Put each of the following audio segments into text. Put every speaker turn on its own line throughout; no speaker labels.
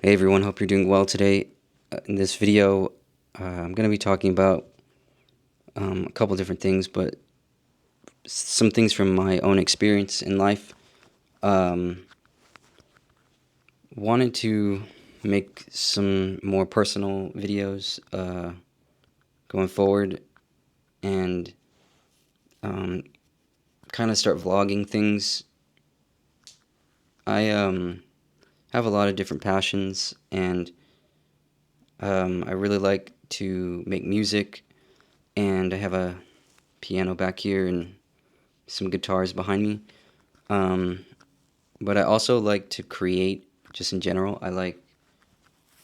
Hey everyone, hope you're doing well today. In this video, I'm going to be talking about a couple different things, but some things from my own experience in life. Um, Wanted to make some more personal videos going forward and um, kind of start vlogging things. I have a lot of different passions, and I really like to make music, and I have a piano back here and some guitars behind me. Um, but I also like to create just in general. I like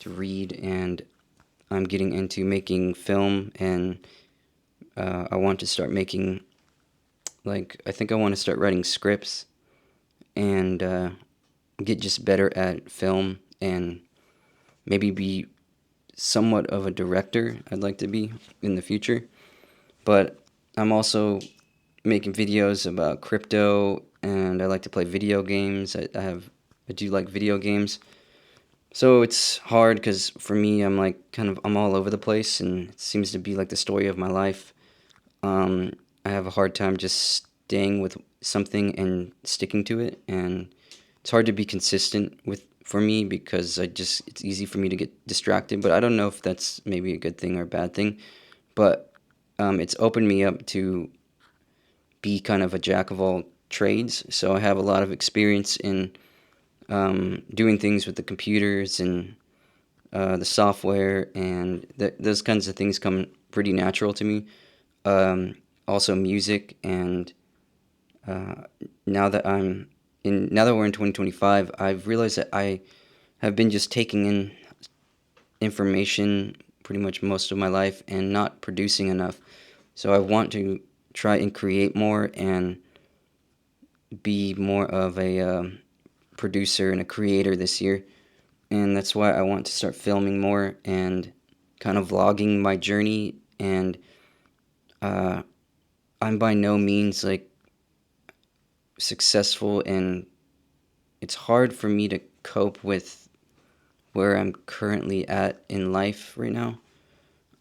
to read, and I'm getting into making film, and I want to start making, I think I want to start writing scripts and get just better at film and maybe be somewhat of a director. I'd like to be in the future. But I'm also making videos about crypto, and I like to play video games. I do like video games. So it's hard because for me, I'm all over the place, and it seems to be like the story of my life. Um, I have a hard time just staying with something and sticking to it, and it's hard to be consistent with for me because it's easy for me to get distracted. But I don't know if that's maybe a good thing or a bad thing. But it's opened me up to be kind of a jack of all trades. So I have a lot of experience in doing things with the computers and the software, and those kinds of things come pretty natural to me. Um, Also, music, and uh, now that we're in 2025, I've realized that I have been just taking in information pretty much most of my life and not producing enough. So I want to try and create more and be more of a producer and a creator this year. And that's why I want to start filming more and kind of vlogging my journey. And uh, I'm by no means like successful, and it's hard for me to cope with where I'm currently at in life right now.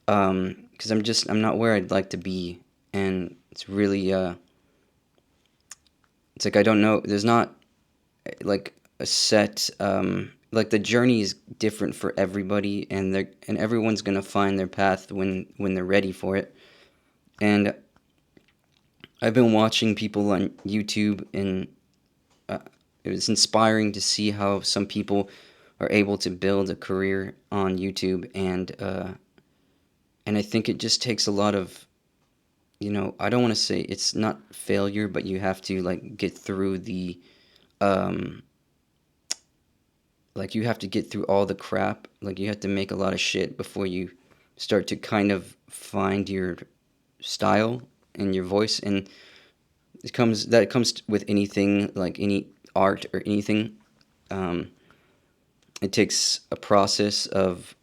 Because I'm not where I'd like to be, and it's really it's like I don't know. There's not like a set like the journey is different for everybody, and everyone's gonna find their path when they're ready for it. And I've been watching people on YouTube, and uh, it was inspiring to see how some people are able to build a career on YouTube, and I think it just takes a lot of, I don't want to say it's not failure, but you have to like get through the um like you have to get through all the crap. Like you have to make a lot of shit before you start to kind of find your style and your voice. And it comes with anything, like any art or anything. Um, it takes a process of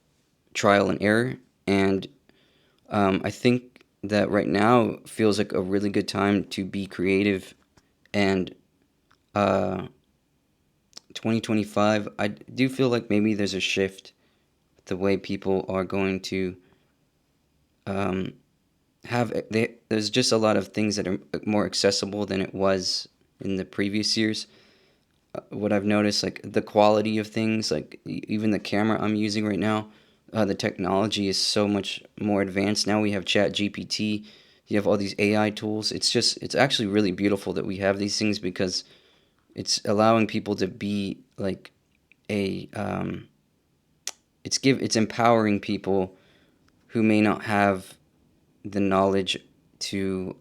trial and error, and I think that right now feels like a really good time to be creative. And uh, 2025, I do feel like maybe there's a shift the way people are going to um, there's just a lot of things that are more accessible than it was in the previous years. What I've noticed, like the quality of things, like even the camera I'm using right now, the technology is so much more advanced now. We have Chat GPT, you have all these AI tools. It's actually really beautiful that we have these things, because it's allowing people to be like a it's empowering people who may not have the knowledge to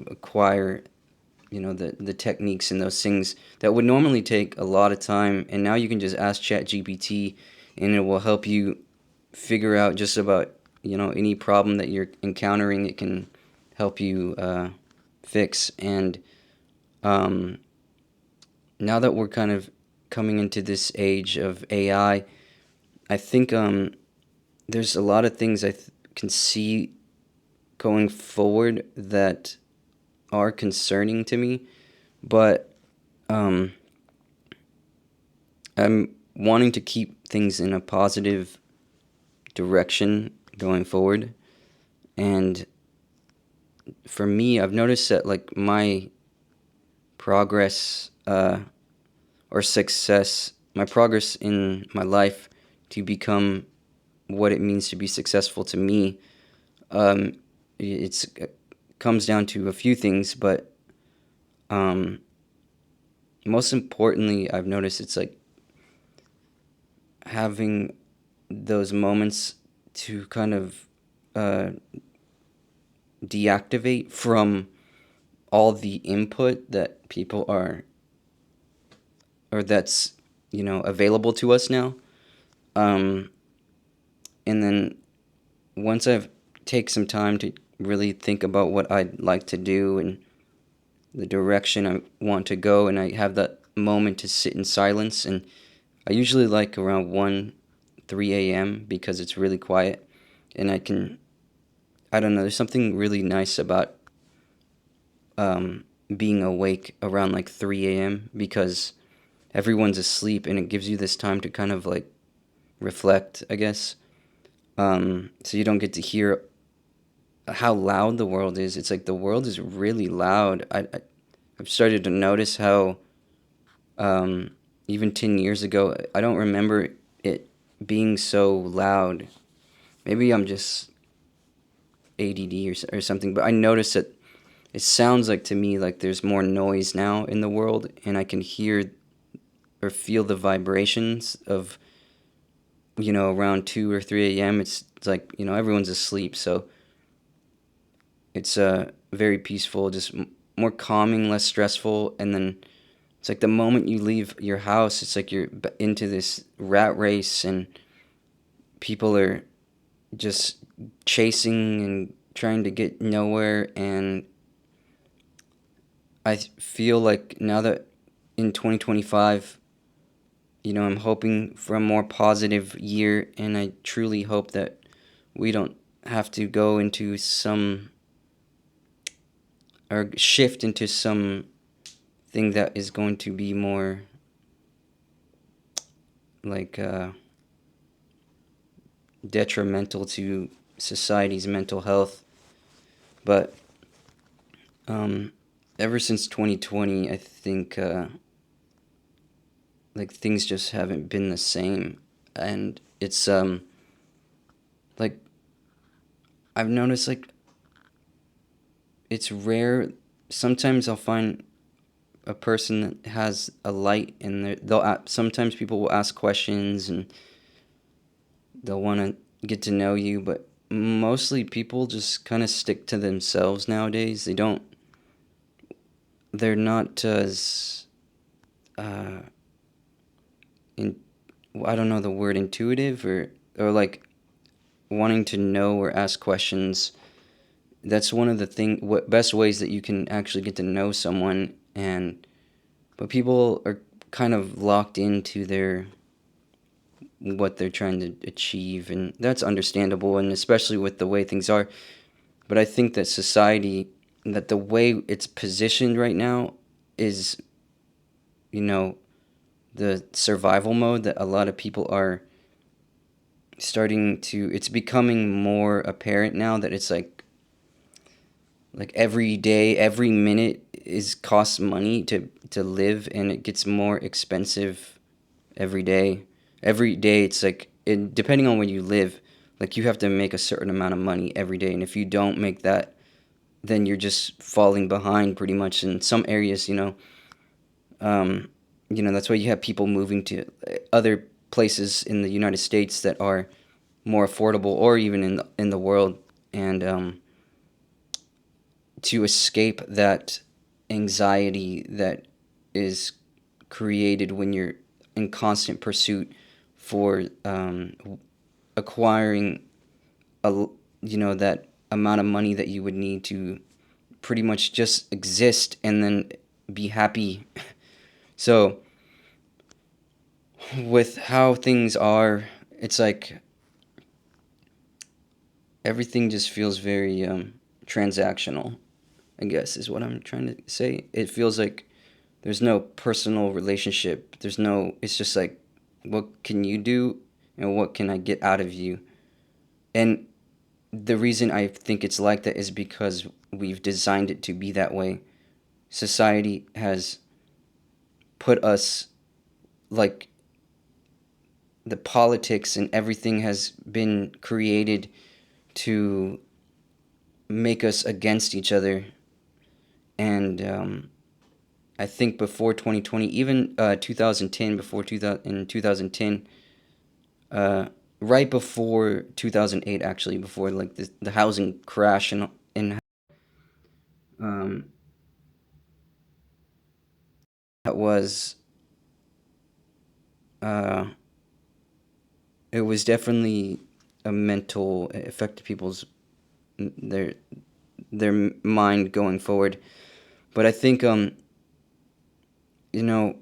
acquire the techniques and those things that would normally take a lot of time. And now you can just ask Chat GPT, and it will help you figure out just about any problem that you're encountering. It can help you fix. And um, now that we're kind of coming into this age of I think there's a lot of things can see going forward that are concerning to me. But um, I'm wanting to keep things in a positive direction going forward. And for me, I've noticed that like my progress or success, my progress in my life to become what it means to be successful to me, um, it comes down to a few things, but um, most importantly, I've noticed it's like having those moments to kind of uh, deactivate from all the input that people are, or that's, available to us now. Um, and then once I've take some time to really think about what I'd like to do and the direction I want to go, and I have that moment to sit in silence, and I usually like around 1, 3 a.m. because it's really quiet, and I don't know, there's something really nice about being awake around like 3 a.m. because everyone's asleep, and it gives you this time to kind of like reflect, I guess. So you don't get to hear how loud the world is. It's like the world is really loud. I've started to notice how um, even 10 years ago, I don't remember it being so loud. Maybe I'm just ADD or something, but I noticed that it sounds like to me like there's more noise now in the world, and I can hear or feel the vibrations of, around 2 or 3 a.m. It's like, everyone's asleep, so it's very peaceful, just more calming, less stressful, and then it's like the moment you leave your house, it's like you're into this rat race, and people are just chasing and trying to get nowhere. And I feel like now that in 2025, I'm hoping for a more positive year, and I truly hope that we don't have to go into some or shift into some thing that is going to be more like detrimental to society's mental health. But um, ever since 2020, I think like things just haven't been the same, and it's like I've noticed like it's rare. Sometimes I'll find a person that has a light in there. Sometimes people will ask questions and they'll want to get to know you, but mostly people just kind of stick to themselves nowadays. They're not as uh, in, I don't know the word, intuitive, or like wanting to know or ask questions. That's one of the best ways that you can actually get to know someone. And but people are kind of locked into their what they're trying to achieve, and that's understandable, and especially with the way things are. But I think that society, that the way it's positioned right now is, you know, the survival mode that a lot of people are it's becoming more apparent now that it's like every day, every minute is costs money to live, and it gets more expensive every day. Every day it's like depending on where you live, like you have to make a certain amount of money every day, and if you don't make that, then you're just falling behind pretty much in some areas, um, that's why you have people moving to other places in the United States that are more affordable, or even in the world, and to escape that anxiety that is created when you're in constant pursuit for acquiring a that amount of money that you would need to pretty much just exist and then be happy. So with how things are, it's like everything just feels very transactional, I guess is what I'm trying to say. It feels like there's no personal relationship. It's just like what can you do, and what can I get out of you? And the reason I think it's like that is because we've designed it to be that way. Society has put us, like, the politics and everything has been created to make us against each other. And I think before 2020, even 2010, before 2000, in 2010, uh, right before 2008, actually, before like the housing crash, and um, that was uh, it was definitely a mental, it affected people's, their mind going forward. But I think you know,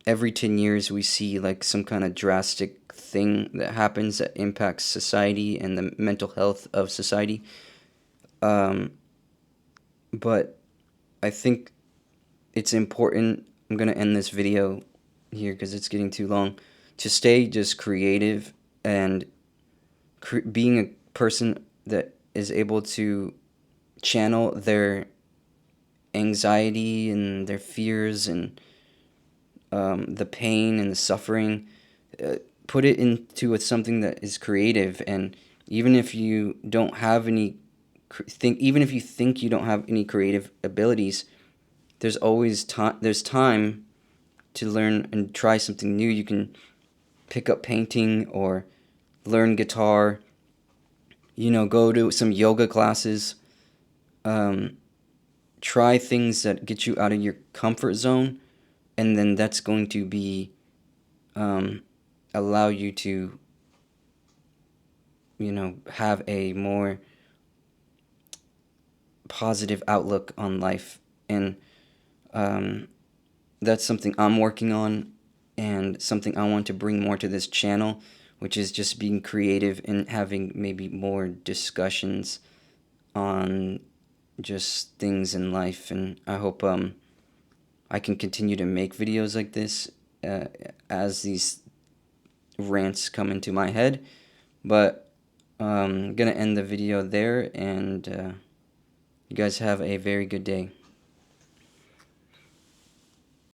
every 10 years we see like some kind of drastic thing that happens that impacts society and the mental health of society. Um, but I think it's important. I'm going to end this video here because it's getting too long. To stay just creative and being a person that is able to channel their anxiety and their fears and the pain and the suffering, uh, put it into something that is creative. And even if you don't have any even if you think you don't have any creative abilities, there's always time. There's time to learn and try something new. You can pick up painting or learn guitar. Go to some yoga classes. Um, Try things that get you out of your comfort zone, and then that's going to be um, allow you to have a more positive outlook on life. And um, that's something I'm working on, and something I want to bring more to this channel, which is just being creative and having maybe more discussions on just things in life. And I hope I can continue to make videos like this uh, as these rants come into my head. But I'm gonna end the video there, and you guys have a very good day.